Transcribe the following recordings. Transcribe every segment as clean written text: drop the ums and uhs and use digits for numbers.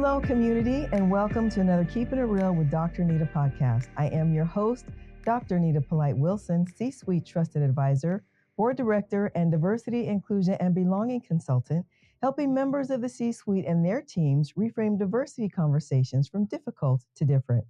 Hello, community, and welcome to another Keeping It Real with Dr. Anita podcast. I am your host, Dr. Anita Polite Wilson, C-Suite Trusted Advisor, Board Director, and Diversity, Inclusion, and Belonging Consultant, helping members of the C-Suite and their teams reframe diversity conversations from difficult to different.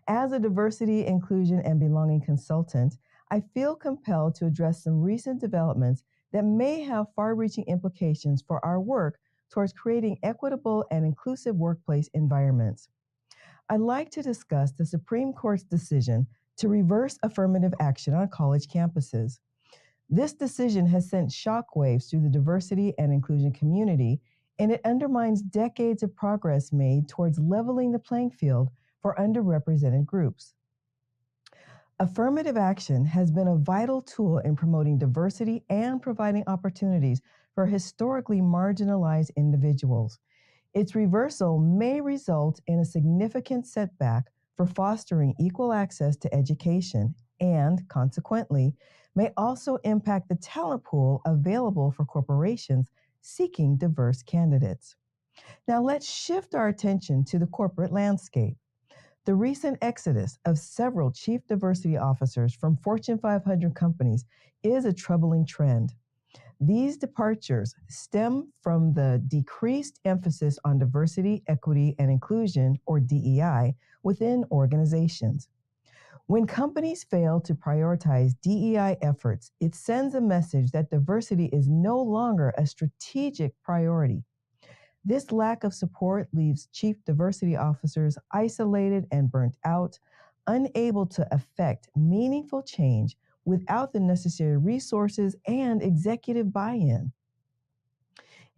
As a diversity, inclusion, and belonging consultant, I feel compelled to address some recent developments that may have far-reaching implications for our work towards creating equitable and inclusive workplace environments. I'd like to discuss the Supreme Court's decision to reverse affirmative action on college campuses. This decision has sent shockwaves through the diversity and inclusion community, and it undermines decades of progress made towards leveling the playing field for underrepresented groups. Affirmative action has been a vital tool in promoting diversity and providing opportunities for historically marginalized individuals. Its reversal may result in a significant setback for fostering equal access to education and, consequently, may also impact the talent pool available for corporations seeking diverse candidates. Now let's shift our attention to the corporate landscape. The recent exodus of several chief diversity officers from Fortune 500 companies is a troubling trend. These departures stem from the decreased emphasis on diversity, equity, and inclusion, or DEI, within organizations. When companies fail to prioritize DEI efforts, it sends a message that diversity is no longer a strategic priority. This lack of support leaves chief diversity officers isolated and burnt out, unable to effect meaningful change without the necessary resources and executive buy-in.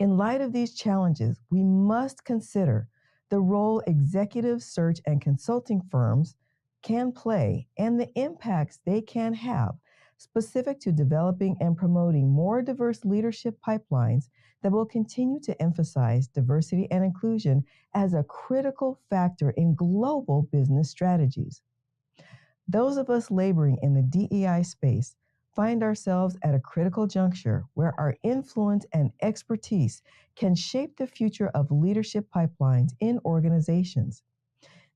In light of these challenges, we must consider the role executive search and consulting firms can play and the impacts they can have specific to developing and promoting more diverse leadership pipelines that will continue to emphasize diversity and inclusion as a critical factor in global business strategies. Those of us laboring in the DEI space find ourselves at a critical juncture where our influence and expertise can shape the future of leadership pipelines in organizations.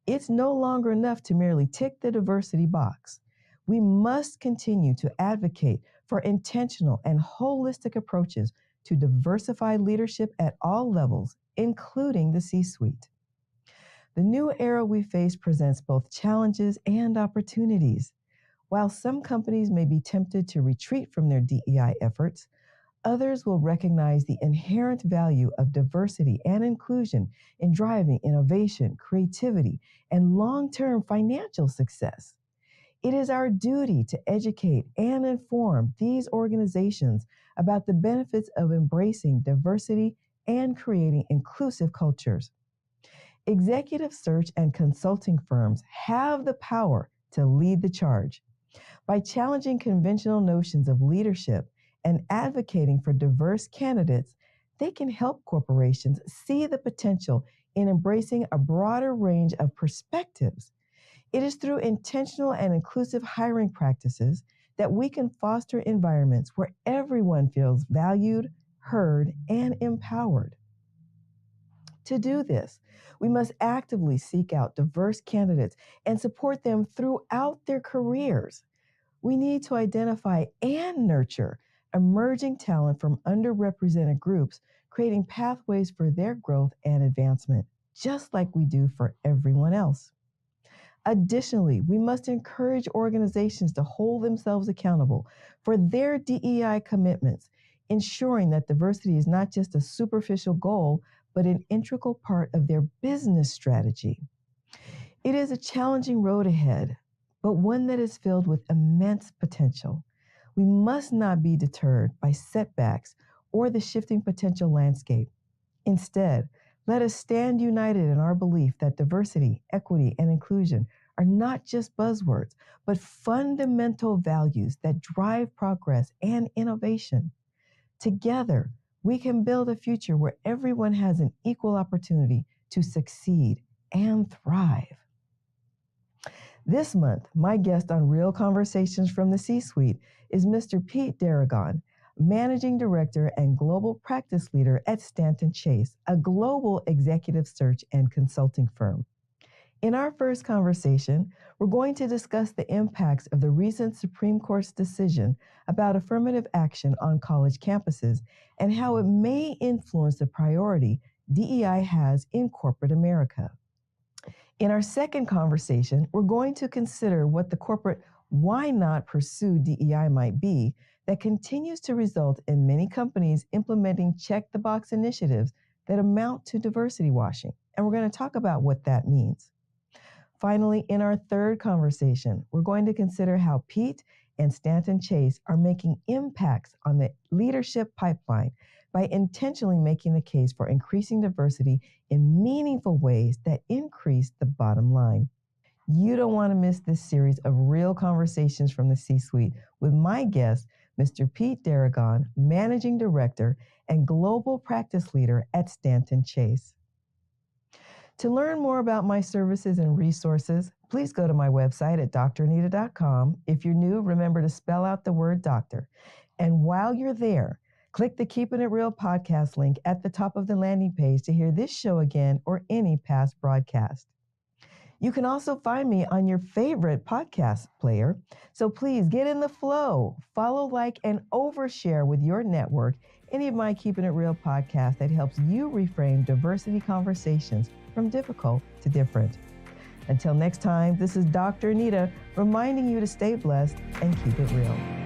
It's no longer enough to merely tick the diversity box. We must continue to advocate for intentional and holistic approaches to diversify leadership at all levels, including the C-suite. The new era we face presents both challenges and opportunities. While some companies may be tempted to retreat from their DEI efforts, others will recognize the inherent value of diversity and inclusion in driving innovation, creativity, and long-term financial success. It is our duty to educate and inform these organizations about the benefits of embracing diversity and creating inclusive cultures. Executive search and consulting firms have the power to lead the charge. By challenging conventional notions of leadership and advocating for diverse candidates, they can help corporations see the potential in embracing a broader range of perspectives. It is through intentional and inclusive hiring practices that we can foster environments where everyone feels valued, heard, and empowered. To do this, we must actively seek out diverse candidates and support them throughout their careers. We need to identify and nurture emerging talent from underrepresented groups, creating pathways for their growth and advancement, just like we do for everyone else. Additionally, we must encourage organizations to hold themselves accountable for their DEI commitments, ensuring that diversity is not just a superficial goal, but an integral part of their business strategy. It is a challenging road ahead, but one that is filled with immense potential. We must not be deterred by setbacks or the shifting potential landscape. Instead, let us stand united in our belief that diversity, equity, and inclusion are not just buzzwords, but fundamental values that drive progress and innovation. Together, we can build a future where everyone has an equal opportunity to succeed and thrive. This month, my guest on Real Conversations from the C-Suite is Mr. Pete Daragon, Managing Director and Global Practice Leader at Stanton Chase, a global executive search and consulting firm. In our first conversation, we're going to discuss the impacts of the recent Supreme Court's decision about affirmative action on college campuses and how it may influence the priority DEI has in corporate America. In our second conversation, we're going to consider what the corporate why not pursue DEI might be that continues to result in many companies implementing check-the-box initiatives that amount to diversity washing. And we're going to talk about what that means. Finally, in our third conversation, we're going to consider how Pete and Stanton Chase are making impacts on the leadership pipeline by intentionally making the case for increasing diversity in meaningful ways that increase the bottom line. You don't want to miss this series of real conversations from the C-suite with my guest, Mr. Pete Daragon, Managing Director and Global Practice Leader at Stanton Chase. To learn more about my services and resources, please go to my website at dranita.com. If you're new, remember to spell out the word doctor. And while you're there, click the Keeping It Real podcast link at the top of the landing page to hear this show again or any past broadcast. You can also find me on your favorite podcast player. So please get in the flow, follow, like, and overshare with your network any of my Keeping It Real podcasts that helps you reframe diversity conversations from difficult to different. Until next time, this is Dr. Anita reminding you to stay blessed and keep it real.